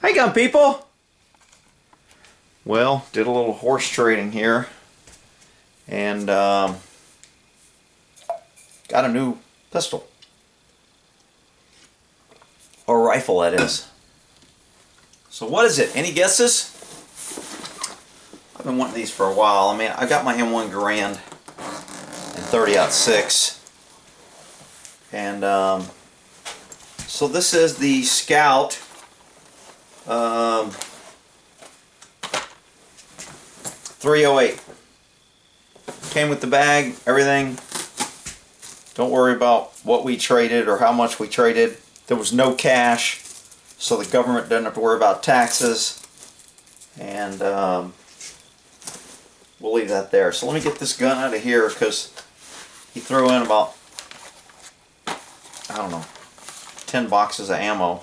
How you going, people? Well, did a little horse trading here, and got a new pistol. Or rifle, that is. So what is it? Any guesses? I've been wanting these for a while. I mean, I got my M1 Garand in 30-06. And so this is the Scout 308. Came with the bag, everything. Don't worry about what we traded or how much we traded. There was no cash, so the government doesn't have to worry about taxes. And we'll leave that there. So let me get this gun out of here, because he threw in about, I don't know, 10 boxes of ammo.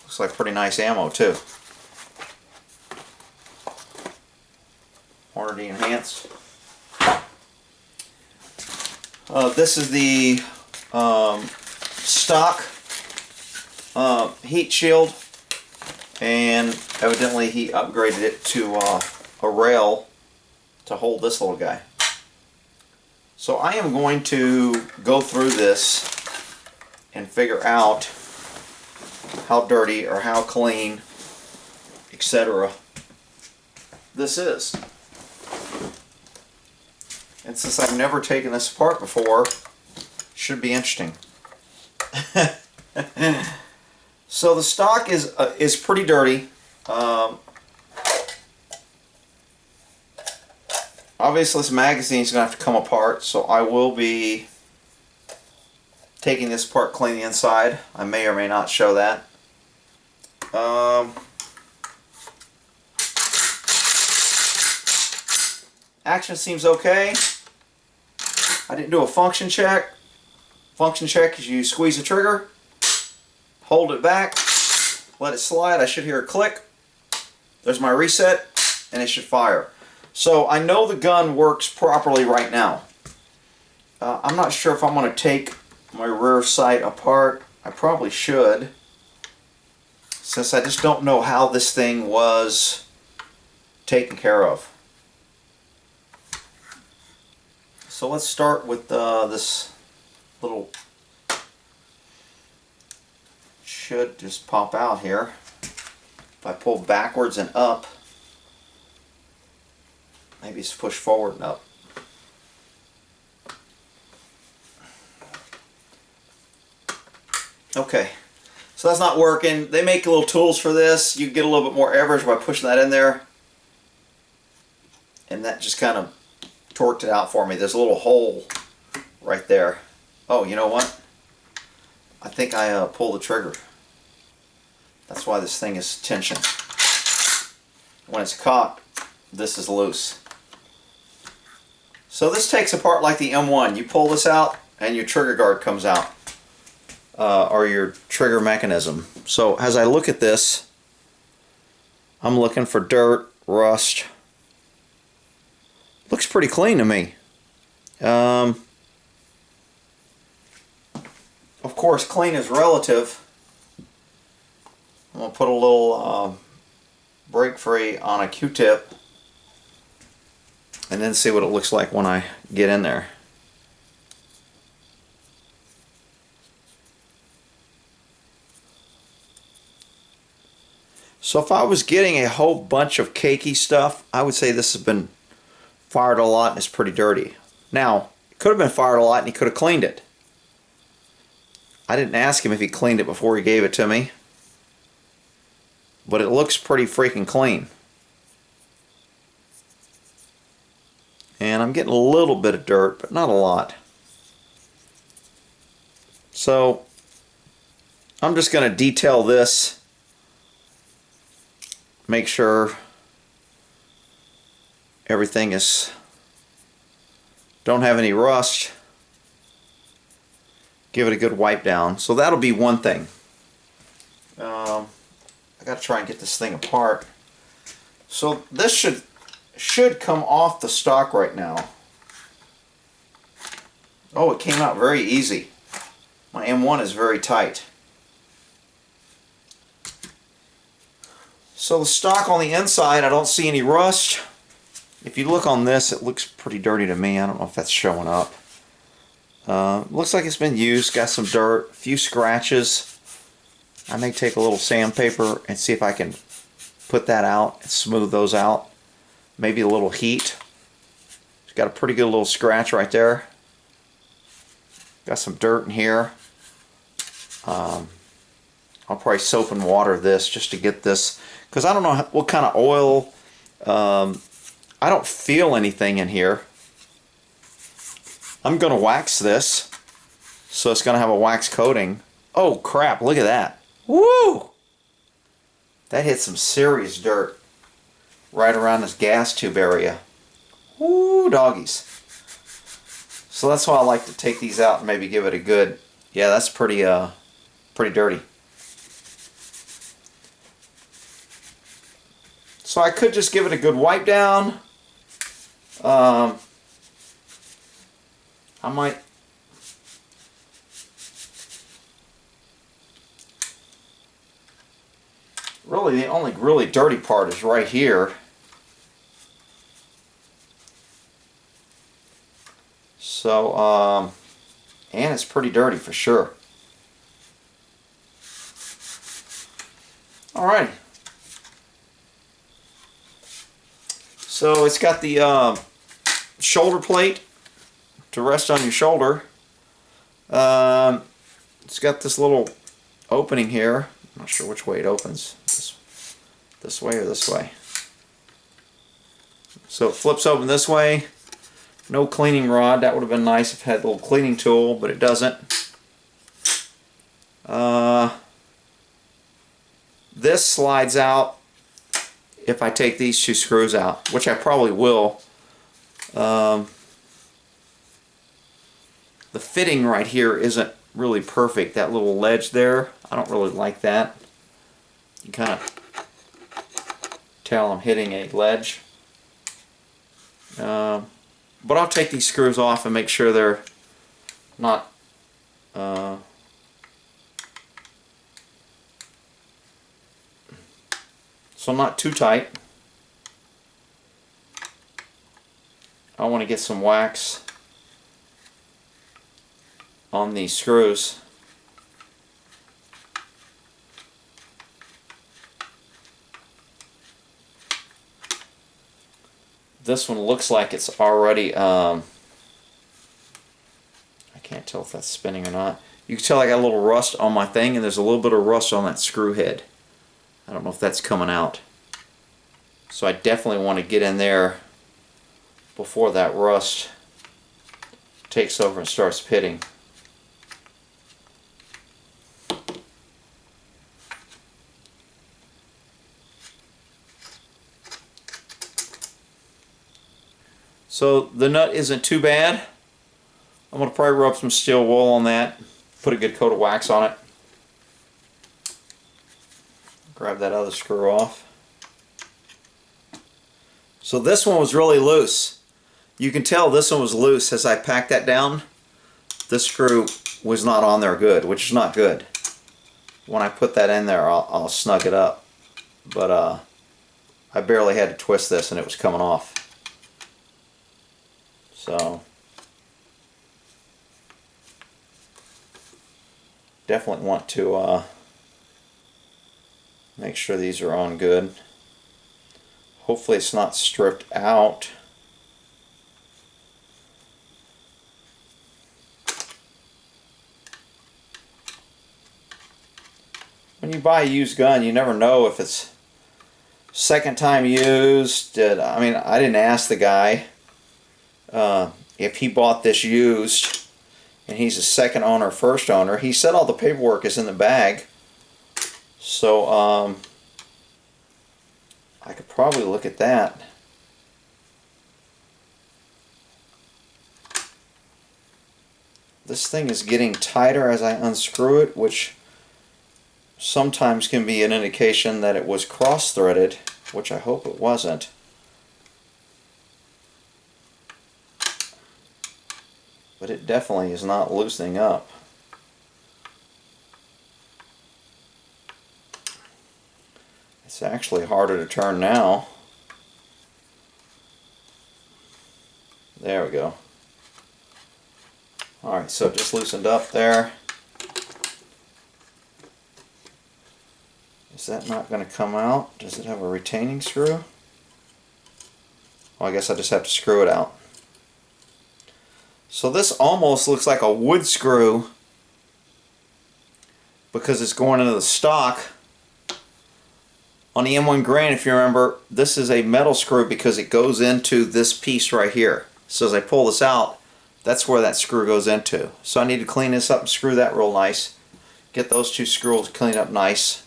Looks like pretty nice ammo too. Hornady enhanced. This is the stock heat shield, and evidently he upgraded it to a rail to hold this little guy. So I am going to go through this and figure out how dirty or how clean, etc. this is. And since I've never taken this apart before, it should be interesting. So the stock is pretty dirty. Obviously this magazine is going to have to come apart, so I will be taking this apart, clean the inside. I may or may not show that. Action seems okay. I didn't do a function check. Function check is you squeeze the trigger, hold it back, let it slide. I should hear a click. There's my reset, and it should fire. So I know the gun works properly right now. I'm not sure if I'm going to take my rear sight apart. I probably should, since I just don't know how this thing was taken care of. So let's start with this little, should just pop out here. If I pull backwards and up, maybe it's push forward and up. Okay, so that's not working. They make little tools for this. You get a little bit more average by pushing that in there, and that just kind of torqued it out for me. There's a little hole right there. Oh, you know what? I think I pulled the trigger. That's why this thing is tension. When it's caught, this is loose. So this takes apart like the M1. You pull this out and your trigger guard comes out, or your trigger mechanism. So as I look at this, I'm looking for dirt, rust. Looks pretty clean to me. Of course, clean is relative. I'm going to put a little brake free on a Q-tip and then see what it looks like when I get in there. So if I was getting a whole bunch of cakey stuff, I would say this has been fired a lot and it's pretty dirty. Now, it could have been fired a lot and he could have cleaned it. I didn't ask him if he cleaned it before he gave it to me, but it looks pretty freaking clean. And I'm getting a little bit of dirt, but not a lot. So I'm just going to detail this, make sure everything is, don't have any rust, give it a good wipe down. So that'll be one thing. I got to try and get this thing apart. So this should come off the stock right now. Oh, it came out very easy. My M1 is very tight. So the stock on the inside, I don't see any rust. If you look on this, it looks pretty dirty to me. I don't know if that's showing up. Looks like it's been used, got some dirt, a few scratches. I may take a little sandpaper and see if I can put that out and smooth those out. Maybe a little heat. It's got a pretty good little scratch right there. Got some dirt in here. I'll probably soap and water this just to get this, because I don't know what kind of oil. I don't feel anything in here. I'm going to wax this, so it's going to have a wax coating. Oh crap, look at that. Woo! That hit some serious dirt right around this gas tube area. Woo, doggies. So that's why I like to take these out and maybe give it a good, yeah, that's pretty dirty. So I could just give it a good wipe down. I might really, the only really dirty part is right here. So and it's pretty dirty for sure. Alright. So it's got the shoulder plate to rest on your shoulder. It's got this little opening here. I'm not sure which way it opens. This way or this way. So it flips open this way. No cleaning rod. That would have been nice if it had a little cleaning tool, but it doesn't. This slides out if I take these two screws out, which I probably will. The fitting right here isn't really perfect. That little ledge there, I don't really like that. You kind of tell I'm hitting a ledge. But I'll take these screws off and make sure they're not so not too tight. I want to get some wax on these screws. This one looks like it's already I can't tell if that's spinning or not. You can tell I got a little rust on my thing, and there's a little bit of rust on that screw head. I don't know if that's coming out. So I definitely want to get in there before that rust takes over and starts pitting. So the nut isn't too bad. I'm going to probably rub some steel wool on that, put a good coat of wax on it. Grab that other screw off. So this one was really loose. You can tell this one was loose as I packed that down. This screw was not on there good, which is not good. When I put that in there, I'll snug it up. But I barely had to twist this and it was coming off. So definitely want to make sure these are on good. Hopefully it's not stripped out. When you buy a used gun, you never know if it's second time used. I mean, I didn't ask the guy if he bought this used and he's a second owner, first owner. He said all the paperwork is in the bag. So I could probably look at that. This thing is getting tighter as I unscrew it, which sometimes can be an indication that it was cross-threaded, which I hope it wasn't. But it definitely is not loosening up. It's actually harder to turn now. There we go. Alright, so it just loosened up there. Is that not going to come out? Does it have a retaining screw? Well, I guess I just have to screw it out. So this almost looks like a wood screw because it's going into the stock. On the M1 Grand, if you remember, this is a metal screw because it goes into this piece right here. So as I pull this out, that's where that screw goes into. So I need to clean this up and screw that real nice. Get those two screws cleaned up nice.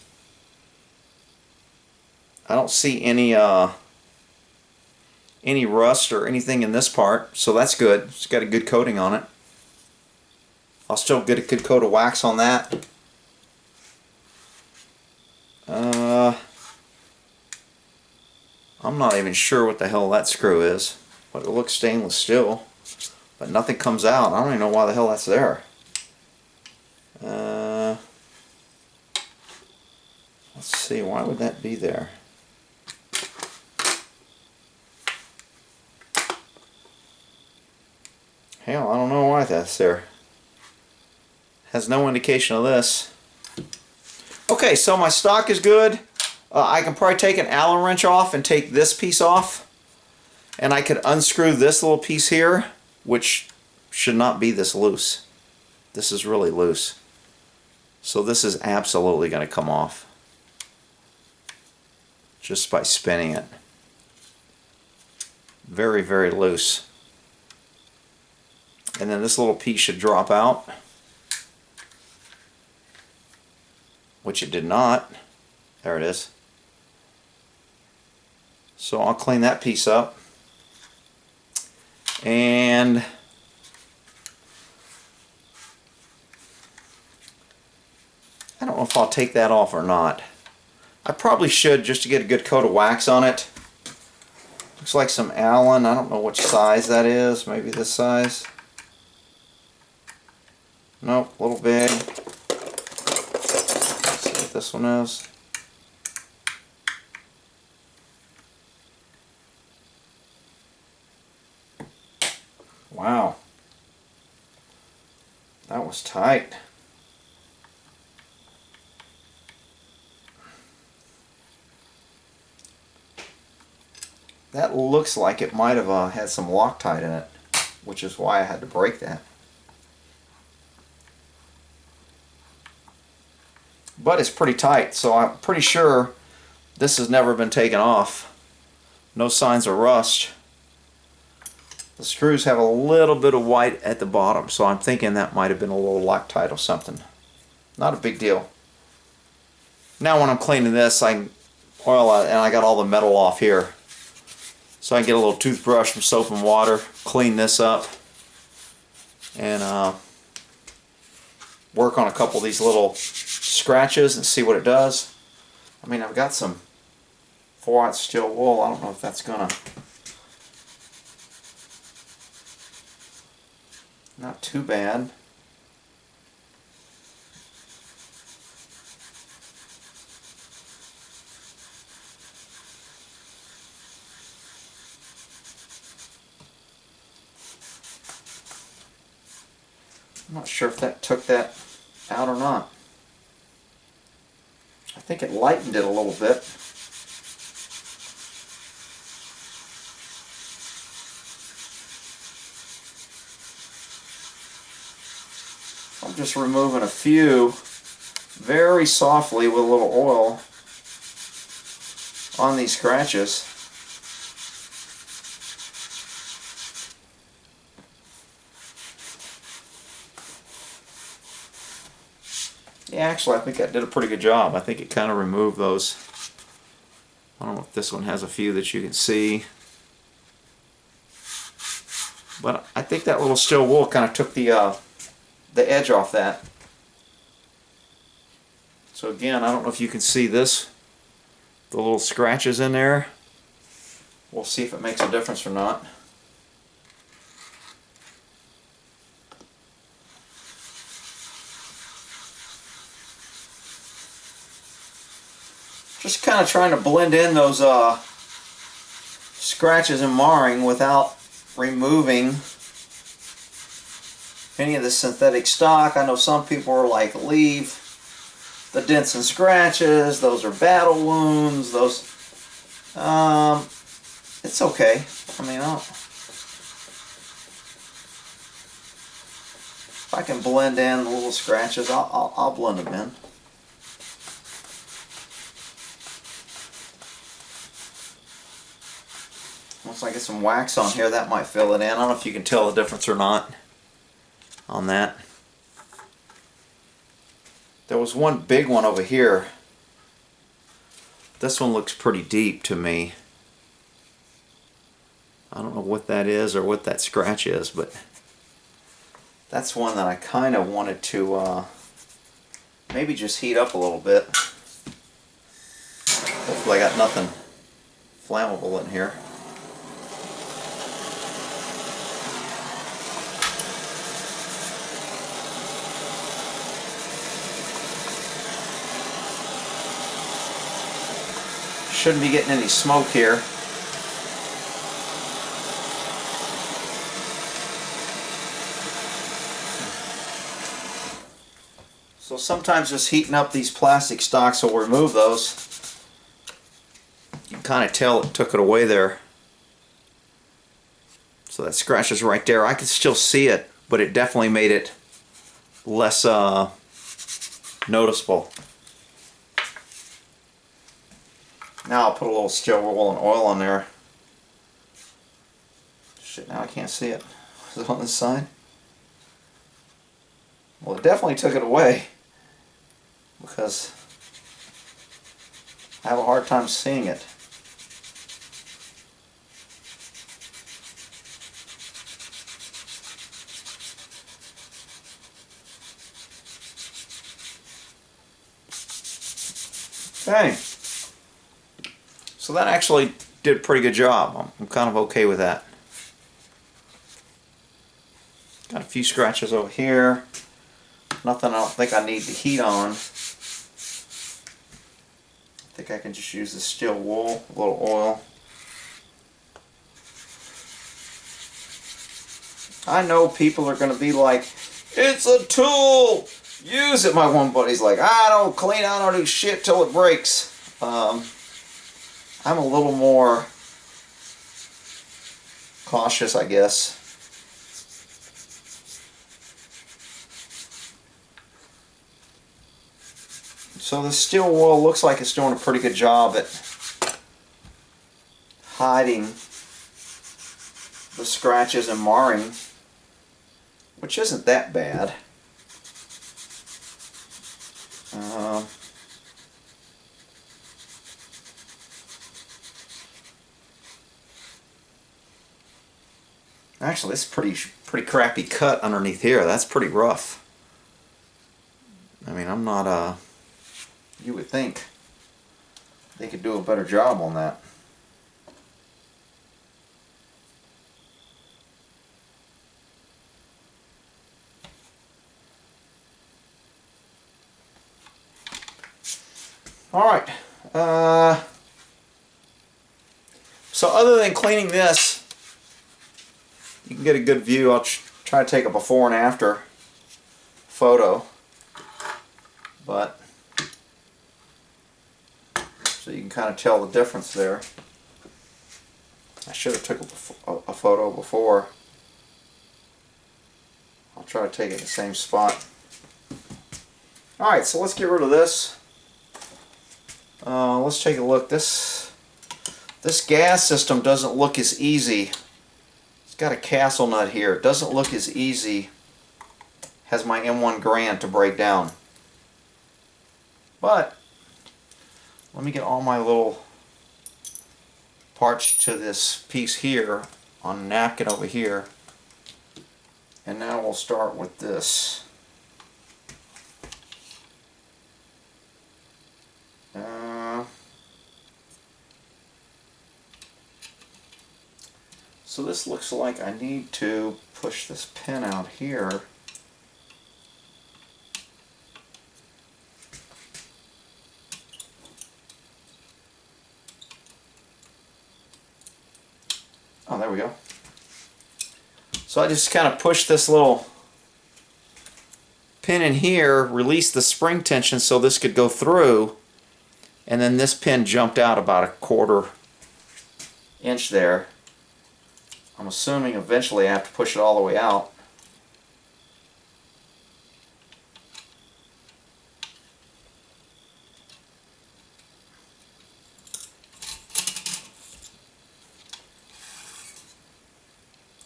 I don't see any rust or anything in this part, so that's good. It's got a good coating on it. I'll still get a good coat of wax on that. I'm not even sure what the hell that screw is, but it looks stainless steel, but nothing comes out. I don't even know why the hell that's there. Let's see, why would that be there? Hell, I don't know why that's there. Has no indication of this. Okay, so my stock is good. I can probably take an Allen wrench off and take this piece off. And I could unscrew this little piece here, which should not be this loose. This is really loose. So this is absolutely going to come off just by spinning it. Very, very loose. And then this little piece should drop out, which it did not. There it is. So I'll clean that piece up. And I don't know if I'll take that off or not. I probably should, just to get a good coat of wax on it. Looks like some Allen. I don't know which size that is. Maybe this size. Nope, a little big. Let's see what this one is. Wow. That was tight. That looks like it might have had some Loctite in it, which is why I had to break that. But it's pretty tight, so I'm pretty sure this has never been taken off. No signs of rust. The screws have a little bit of white at the bottom, so I'm thinking that might have been a little Loctite or something. Not a big deal. Now when I'm cleaning this, and I got all the metal off here. So I can get a little toothbrush, some soap and water, clean this up, and work on a couple of these little scratches and see what it does. I mean, I've got some 4/0 steel wool. I don't know if that's gonna... Not too bad. I'm not sure if that took that out or not. I think it lightened it a little bit. I'm just removing a few very softly with a little oil on these scratches. Yeah, actually, I think I did a pretty good job. I think it kind of removed those. I don't know if this one has a few that you can see. But I think that little steel wool kind of took the edge off that. So again, I don't know if you can see this, the little scratches in there. We'll see if it makes a difference or not. Just kind of trying to blend in those scratches and marring without removing any of the synthetic stock. I know some people are like, leave the dents and scratches, those are battle wounds, those, it's okay. I mean, if I can blend in the little scratches, I'll blend them in. Once I get some wax on here, that might fill it in. I don't know if you can tell the difference or not on that. There was one big one over here. This one looks pretty deep to me. I don't know what that is or what that scratch is, but that's one that I kind of wanted to maybe just heat up a little bit. Hopefully I got nothing flammable in here. Shouldn't be getting any smoke here. So sometimes just heating up these plastic stocks will remove those. You can kind of tell it took it away there. So that scratch is right there. I can still see it, but it definitely made it less noticeable. Now I'll put a little steel wool and oil on there. Shit, now I can't see it. Is it on this side? Well, it definitely took it away because I have a hard time seeing it. Okay. So that actually did a pretty good job. I'm kind of okay with that. Got a few scratches over here. Nothing I don't think I need to heat on. I think I can just use the steel wool, a little oil. I know people are going to be like, it's a tool! Use it! My one buddy's like, I don't clean, I don't do shit till it breaks. I'm a little more cautious, I guess. So the steel wool looks like it's doing a pretty good job at hiding the scratches and marring, which isn't that bad. Actually, it's pretty crappy cut underneath here. That's pretty rough. I mean, I'm not you would think they could do a better job on that. Alright, so other than cleaning this, you can get a good view. I'll try to take a before and after photo, but so you can kind of tell the difference there. I should have took a photo before. I'll try to take it in the same spot. Alright, so let's get rid of this. Let's take a look. This gas system doesn't look as easy. It's got a castle nut here. It doesn't look as easy as my M1 Grand to break down. But let me get all my little parts to this piece here on a napkin over here. And now we'll start with this. So this looks like I need to push this pin out here. Oh, there we go. So I just kind of pushed this little pin in here, released the spring tension so this could go through, and then this pin jumped out about a 1/4 inch there. I'm assuming eventually I have to push it all the way out.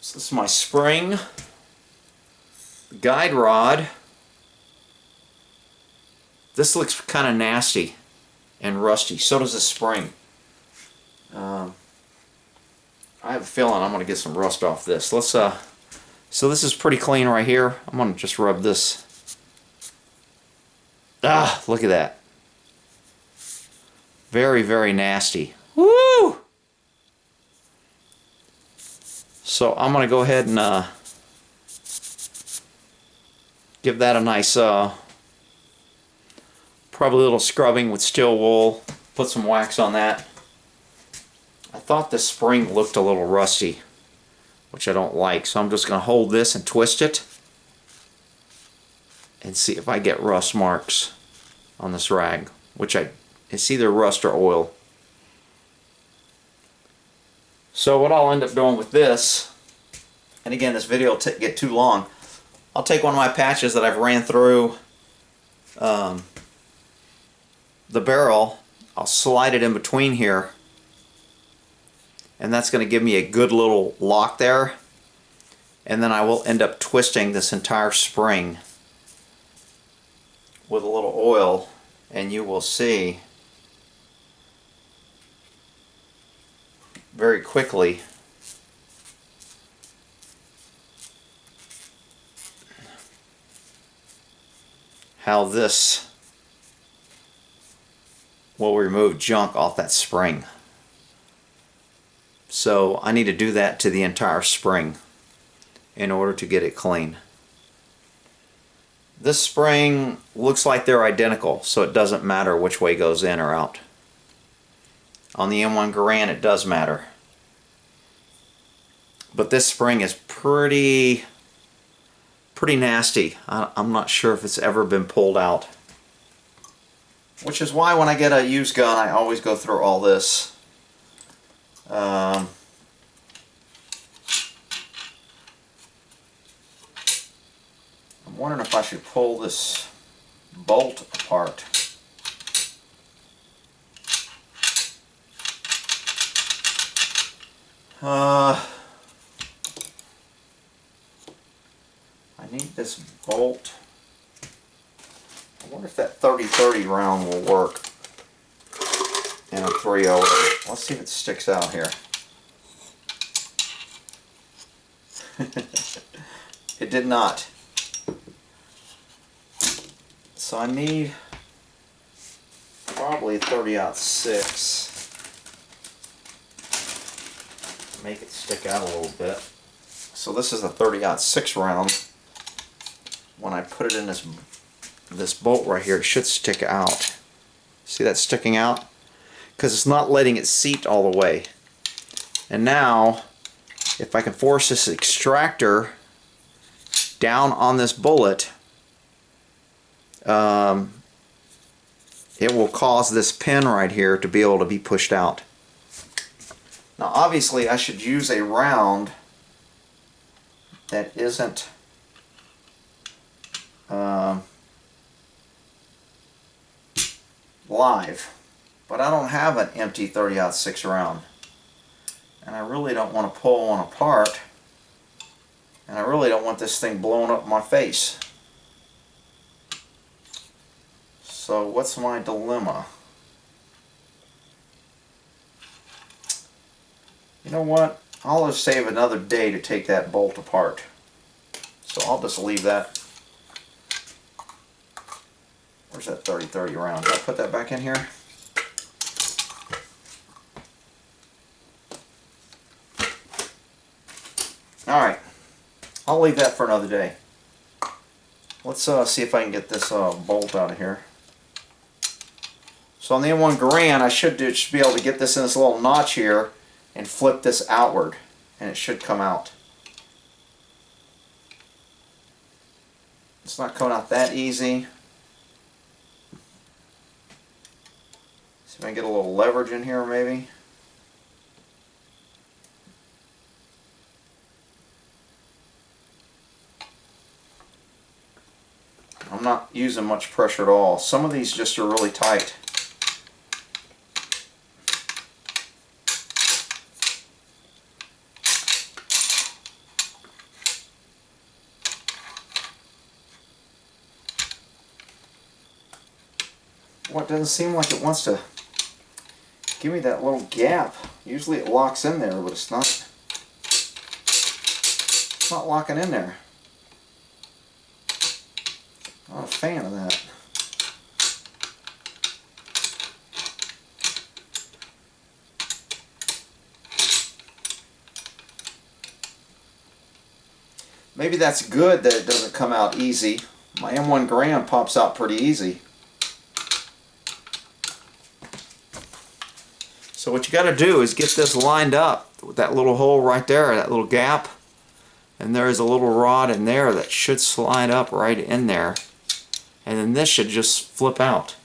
So this is my spring, guide rod. This looks kind of nasty and rusty. So does the spring. I have a feeling I'm going to get some rust off this. Let's so this is pretty clean right here. I'm going to just rub this. Ah, look at that. Very, very nasty. Woo! So I'm going to go ahead and give that a nice, probably a little scrubbing with steel wool. Put some wax on that. I thought the spring looked a little rusty, which I don't like. So I'm just going to hold this and twist it and see if I get rust marks on this rag, which it's either rust or oil. So what I'll end up doing with this, and again this video will get too long, I'll take one of my patches that I've ran through the barrel, I'll slide it in between here, and that's going to give me a good little lock there, and then I will end up twisting this entire spring with a little oil, and you will see very quickly how this will remove junk off that spring. So I need to do that to the entire spring in order to get it clean. This spring looks like they're identical, so it doesn't matter which way goes in or out. On the M1 Garand it does matter. But this spring is pretty nasty. I'm not sure if it's ever been pulled out. Which is why when I get a used gun I always go through all this. I'm wondering if I should pull this bolt apart. I need this bolt. I wonder if that 30-30 round will work in a 308. Let's see if it sticks out here. It did not. So I need probably 30-06. Make it stick out a little bit. So this is a 30-06 round. When I put it in this bolt right here, it should stick out. See that sticking out? Because it's not letting it seat all the way. And now, if I can force this extractor down on this bullet, it will cause this pin right here to be able to be pushed out. Now obviously I should use a round that isn't live, but I don't have an empty 30-06 round, and I really don't want to pull one apart, and I really don't want this thing blowing up my face. So what's my dilemma? You know what? I'll just save another day to take that bolt apart. So I'll just leave that. Where's that 30-30 round? Did I put that back in here? Alright. I'll leave that for another day. Let's see if I can get this bolt out of here. So on the M1 Garand, I should be able to get this in this little notch here and flip this outward and it should come out. It's not coming out that easy. See if I can get a little leverage in here maybe. I'm not using much pressure at all. Some of these just are really tight. Well, it doesn't seem like it wants to give me that little gap. Usually it locks in there, but it's not locking in there. Not a fan of that. Maybe that's good that it doesn't come out easy. My M1 Grand pops out pretty easy. So what you got to do is get this lined up with that little hole right there, that little gap. And there's a little rod in there that should slide up right in there. And then this should just flip out.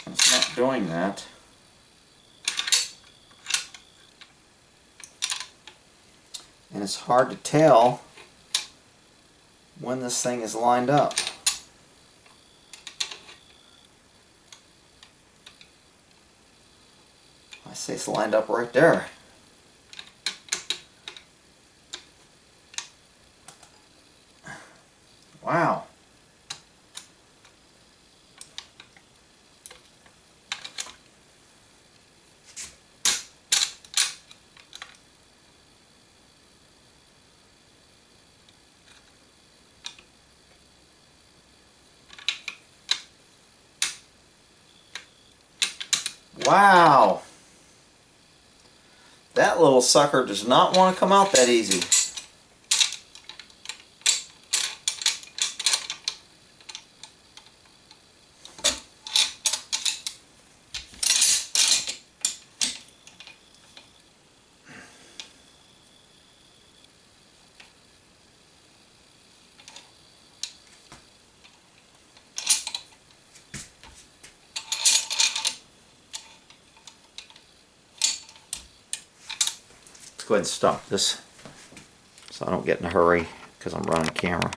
It's not doing that. And it's hard to tell when this thing is lined up. I say it's lined up right there. Wow. Wow. That little sucker does not want to come out that easy. Let's go ahead and stop this so I don't get in a hurry because I'm running the camera.